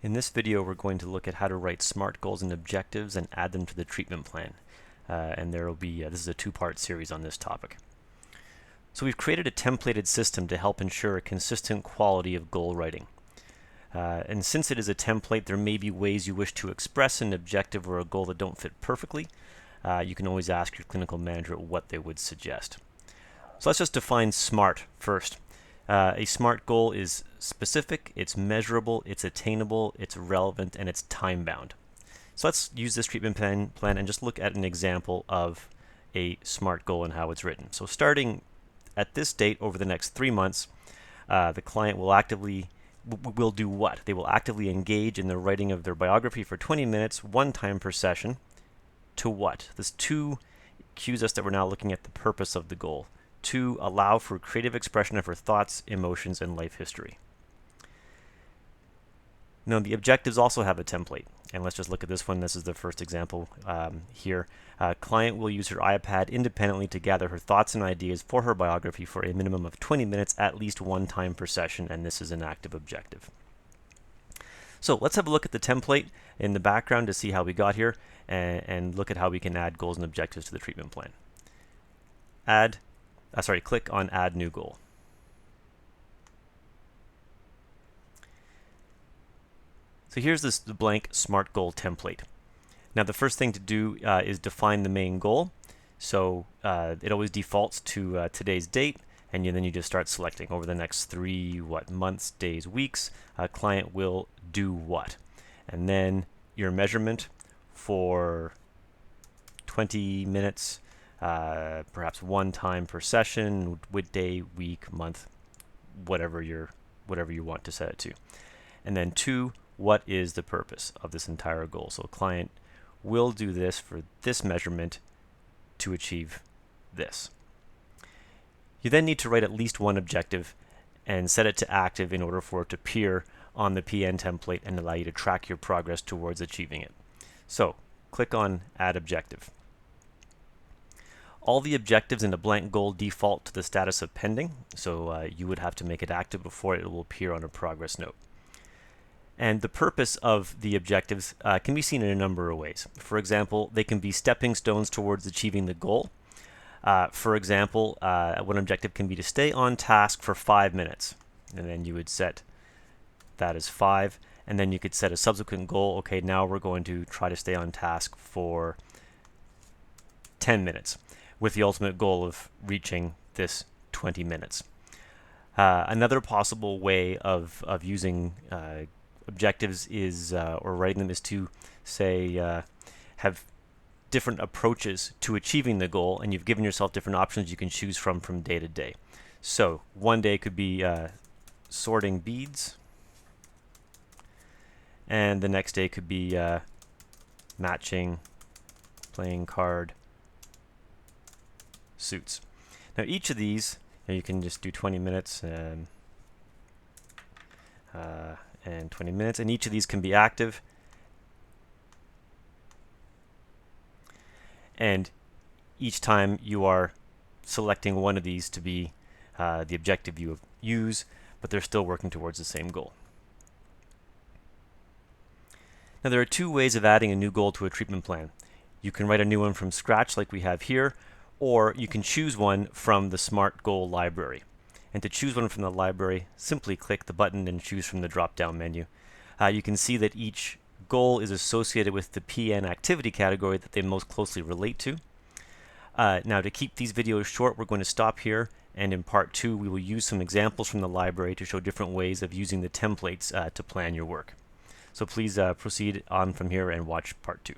In this video, we're going to look at how to write SMART goals and objectives and add them to the treatment plan. And there will be, this is a two-part series on this topic. So we've created a templated system to help ensure a consistent quality of goal writing. And since it is a template, there may be ways you wish to express an objective or a goal that don't fit perfectly. You can always ask your clinical manager what they would suggest. So let's just define SMART first. A SMART goal is specific, it's measurable, it's attainable, it's relevant, and it's time-bound. So let's use this treatment plan and just look at an example of a SMART goal and how it's written. So starting at this date over the next 3 months, the client will do what? They will actively engage in the writing of their biography for 20 minutes, one time per session. To what? This two cues us that we're now looking at the purpose of the goal. To allow for creative expression of her thoughts, emotions, and life history. Now, the objectives also have a template, and let's just look at this one. This is the first example here. Client will use her iPad independently to gather her thoughts and ideas for her biography for a minimum of 20 minutes at least one time per session, and this is an active objective. So let's have a look at the template in the background to see how we got here, and look at how we can add goals and objectives to the treatment plan. Click on Add New Goal. So here's the blank SMART goal template. Now the first thing to do is define the main goal. So it always defaults to today's date, and then you just start selecting over the next 3 months, days, weeks. Client will do what, and then your measurement for 20 minutes. Perhaps one time per session, day, week, month, whatever you want to set it to. And then 2, what is the purpose of this entire goal? So a client will do this for this measurement to achieve this. You then need to write at least one objective and set it to active in order for it to appear on the PN template and allow you to track your progress towards achieving it. So click on Add Objective. All the objectives in a blank goal default to the status of pending, so you would have to make it active before it will appear on a progress note. And the purpose of the objectives can be seen in a number of ways. For example, they can be stepping stones towards achieving the goal. For example, one objective can be to stay on task for 5 minutes, and then you would set that as 5, and then you could set a subsequent goal. Okay, now we're going to try to stay on task for 10 minutes. With the ultimate goal of reaching this 20 minutes. Another possible way of using objectives is, or writing them, is to say have different approaches to achieving the goal, and you've given yourself different options you can choose from day to day. So one day could be sorting beads, and the next day could be matching, playing card, suits. Now each of these, you can just do 20 minutes and 20 minutes, and each of these can be active. And each time you are selecting one of these to be the objective you use, but they're still working towards the same goal. Now there are 2 ways of adding a new goal to a treatment plan. You can write a new one from scratch like we have here, or you can choose one from the SMART goal library. And to choose one from the library, simply click the button and choose from the drop-down menu. You can see that each goal is associated with the PN activity category that they most closely relate to. Now to keep these videos short, we're going to stop here, and in part 2 we will use some examples from the library to show different ways of using the templates to plan your work. So please proceed on from here and watch part 2.